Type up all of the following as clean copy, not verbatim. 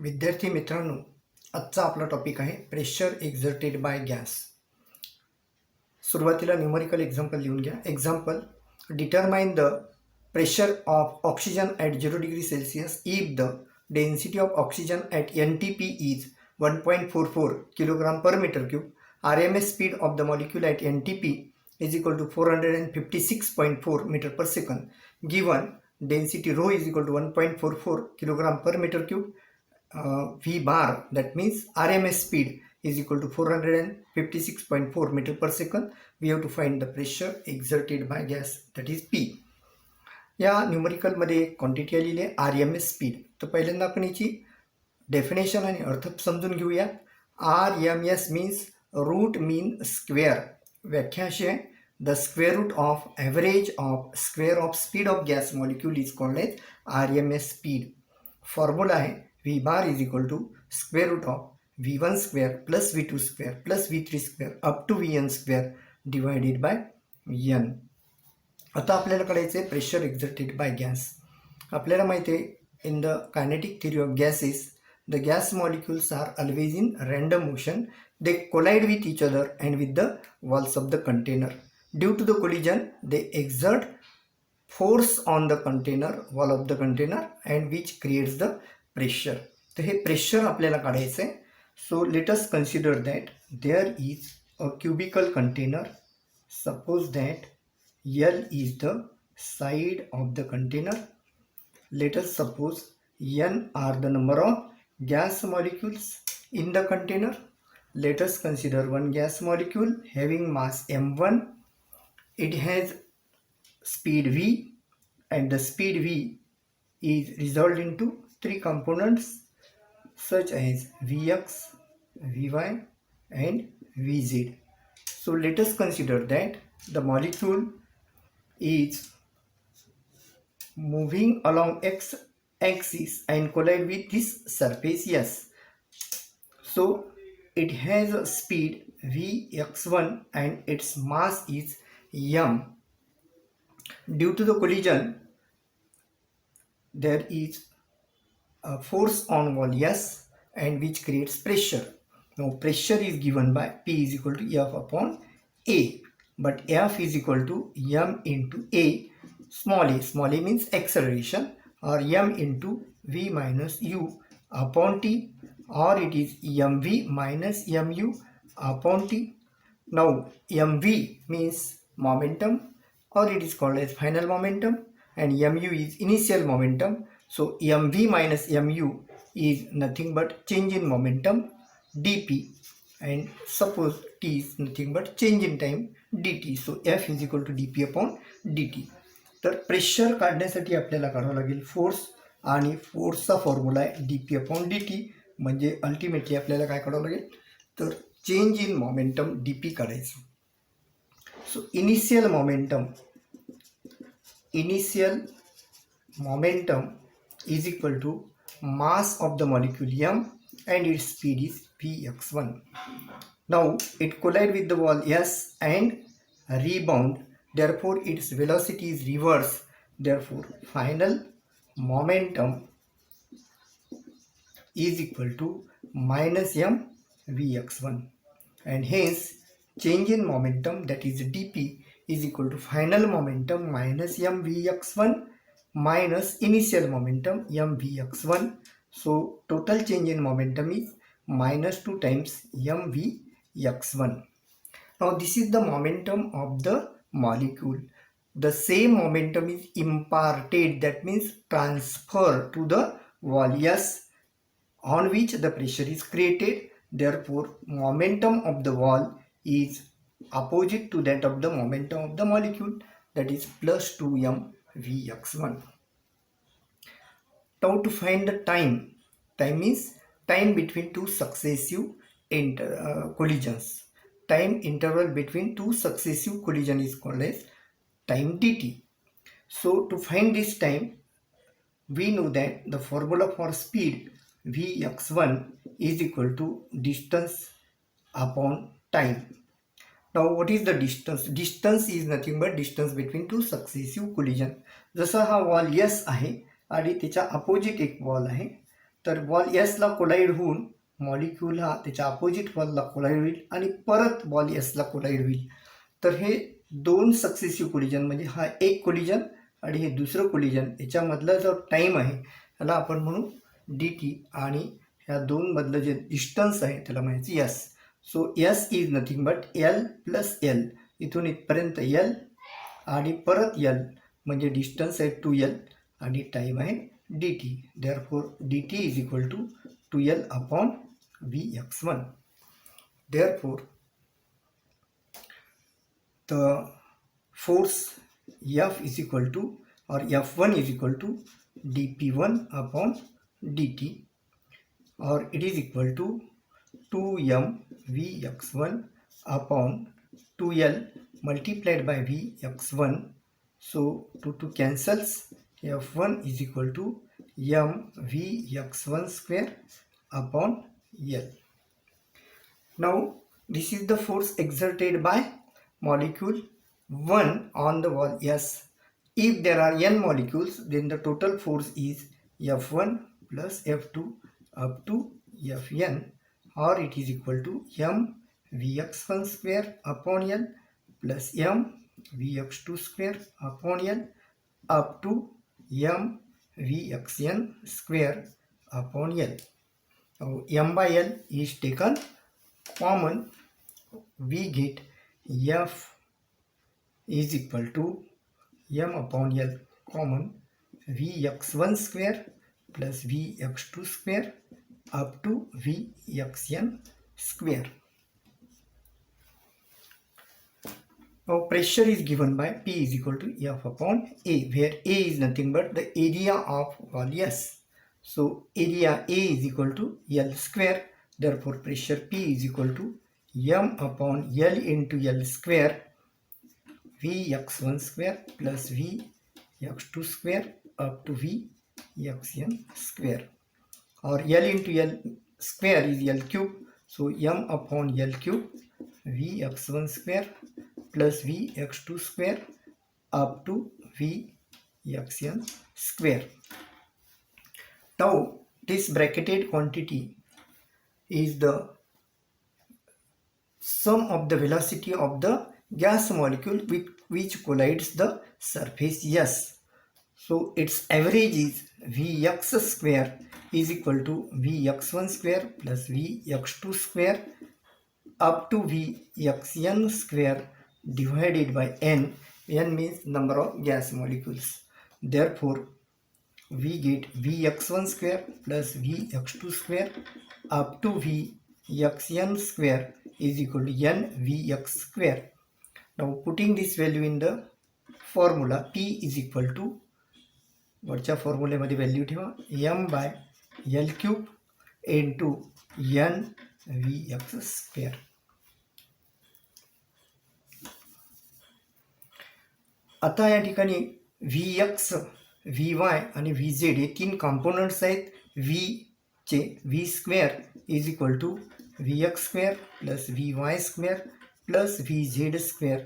विद्यार्थी मित्रांनो, आजचा आपला टॉपिक आहे प्रेशर एक्झर्टेड बाय गॅस. सुरुवातीला न्यूमरिकल एक्झाम्पल लिहून घ्या. Example, determine the pressure of oxygen at 0°C if the density of oxygen at NTP is 1.44 kilogram per metre cube. RMS speed of the molecule at NTP is equal to 456.4 meter per second. Given density rho is equal to 1.44 kilogram per meter cube. V bar, that means RMS speed, is equal to 456.4 meter per second. We have to find the pressure exerted by gas, that is P. या न्यूमरिकलमध्ये quantity आलेली आहे RMS speed. तर पहिल्यांदा आपण याची definition आणि अर्थ समजून घेऊया. RMS means root mean square. व्याख्या अशी आहे, the square root of average of square of speed of gas molecule is called as RMS speed. Formula आहे V bar is equal to square root of V1 square plus V2 square plus V3 square up to Vn square divided by N. आता आपल्याला कळायचं आहे pressure exerted by gas. आपल्याला माहिती आहे, in the kinetic theory of gases, the gas molecules are always in random motion. They collide with each other and with the walls of the container. Due to the collision, they exert force on the container, wall of the container, and which creates the pressure. तर हे pressure आपल्याला काढायचं आहे. So let us consider that there is a cubical container. Suppose that L is the side of the container. Let us suppose N are the number of gas molecules in the container. Let us consider one gas molecule having mass m1. It has speed v, and the speed v is resolved into three components such as vx, vy, and vz. So let us consider that the molecule is moving along x axis and collide with this surface S. So it has a speed vx1 and its mass is m. Due to the collision, there is a force on wall S, and which creates pressure. Now pressure is given by P is equal to F upon A, but F is equal to m into A. Small a means acceleration, or m into v minus u upon t, or it is mv minus mu upon t. Now mv means momentum, or it is called as final momentum, and mu is initial momentum. So mv minus mu is nothing but change in momentum dp, and suppose t is nothing but change in time dt. So f is equal to dp upon dt. तर pressure काढण्यासाठी आपल्याला काढावं लागेल force, आणि फोर्सचा formula आहे dp upon dt. म्हणजे ultimately आपल्याला काय काढावं लागेल, तर चेंज इन मोमेंटम dp काढायचं. So initial momentum is equal to mass of the molecule m, and its speed is vx1. Now it collide with the wall S and rebound. Therefore its velocity is reverse. Therefore final momentum is equal to minus m vx1, and hence change in momentum, that is dp, is equal to final momentum minus m vx1 minus initial momentum m vx1. So total change in momentum is minus 2 times m vx1. Now this is the momentum of the molecule. The same momentum is imparted, that means transferred to the wall S, on which the pressure is created. Therefore momentum of the wall is opposite to that of the momentum of the molecule, that is plus 2m vx1. Now to find the time is time between two successive collisions. Time interval between two successive collision is called as time dt. So to find this time, we know that the formula for speed vx1 is equal to distance upon time. Now what is the distance? Distance is nothing but distance between two successive collision. जसा हा wall S आहे आणि त्याच्या opposite एक wall आहे, तर ball एसला collide होऊन molecule हा त्याच्या अपोजिट बॉलला कोलाईड होईल आणि परत बॉल एसला कोलाईड होईल. तर हे दोन सक्सेसिव्ह कोलिजन, म्हणजे हा एक कोलिजन आणि हे दुसरं कोलिजन, याच्यामधला जो टाईम आहे त्याला आपण म्हणू डी टी, आणि ह्या दोनमधलं जे डिस्टन्स आहे त्याला म्हणायचं S. So S is nothing but L plus L, इथून इथपर्यंत एल आणि परत एल, म्हणजे डिस्टन्स आहे 2L आणि टाईम आहे D T. Therefore D T is equal to 2L upon Vx1. Therefore the force F is equal to, or F1 is equal to dP1 upon dt, or it is equal to 2m Vx1 upon 2L multiplied by Vx1. So 2 cancels, F1 is equal to m Vx1 square upon L. Now this is the force exerted by molecule 1 on the wall S. If there are n molecules, then the total force is F1 plus F2 up to Fn, or it is equal to m Vx1 square upon L plus m Vx2 square upon L up to m Vxn square upon L. Now m by L is taken common, we get F is equal to m upon L common Vx1 square plus Vx2 square up to Vxn square. Now pressure is given by P is equal to F upon A, where A is nothing but the area of wall S. So area A is equal to L square. Therefore pressure P is equal to m upon L into L square Vx1 square plus Vx2 square up to Vxn square, or L into L square is L cube. So m upon L cube Vx1 square plus Vx2 square up to Vxn square. Now this bracketed quantity is the sum of the velocity of the gas molecule with which collides the surface S. So its average is Vx square is equal to Vx1 square plus Vx2 square up to Vxn square divided by n. N means number of gas molecules. Therefore we get Vx1 square plus Vx2 square up to Vxn square is equal to n Vx square. Now putting this value in the formula, P is equal to, वरच्या फॉर्म्युलेमध्ये value ठेवा, m by L cube into n Vx square. आता या ठिकाणी Vx, Vy आणि Vz हे तीन components आहेत. चे V square is equal to Vx square plus Vy square plus Vz square,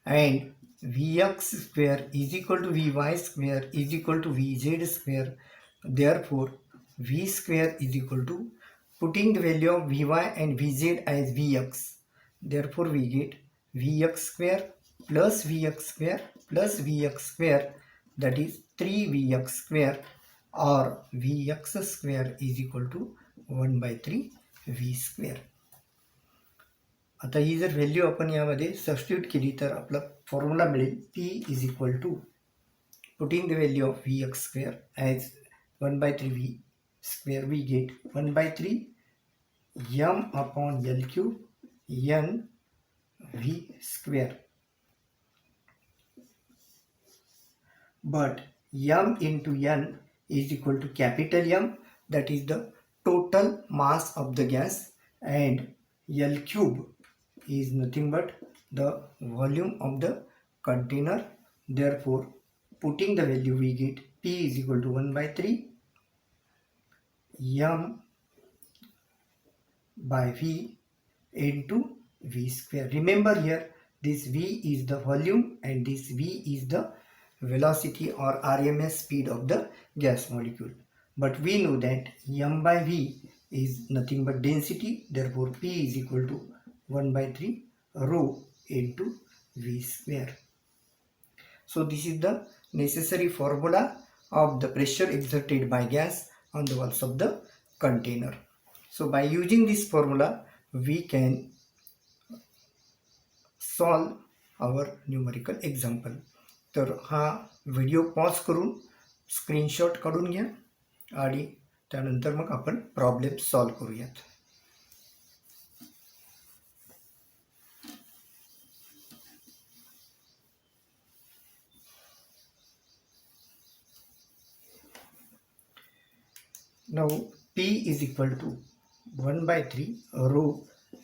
and Vx square is equal to Vy square is equal to Vz square. Therefore V square is equal to, putting the value of Vy and Vz as Vx, therefore we get Vx square plus Vx square plus Vx square, that is 3Vx square, or Vx square is equal to 1 by 3 V square. आता ही जर value आपण यामध्ये substitute केली तर आपला formula मिळेल P is equal to, putting the value of Vx square as 1 by 3 V square, we get 1 by 3 m upon L cube n V square. But m into n is equal to capital M, that is the total mass of the gas, and L cube is nothing but the volume of the container. Therefore putting the value we get P is equal to 1 by 3 m by V into V square. Remember here this V is the volume and this V is the velocity or RMS speed of the gas molecule. but we know that m by v is nothing but density, therefore P is equal to 1 by 3 rho into V square. So this is the necessary formula of the pressure exerted by gas on the walls of the container. So by using this formula we can solve our numerical example. तर हा video pause करून screenshot काढून घ्या आणि त्यानंतर मग आपण problem solve करूयात. Now P is equal to 1 by 3 rho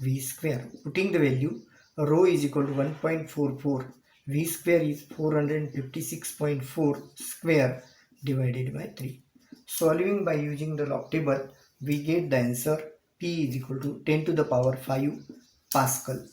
V square. Putting the value, rho is equal to 1.44, V square is 456.4 square divided by 3. Solving by using the log table, we get the answer P is equal to 10 to the power 5 Pascal.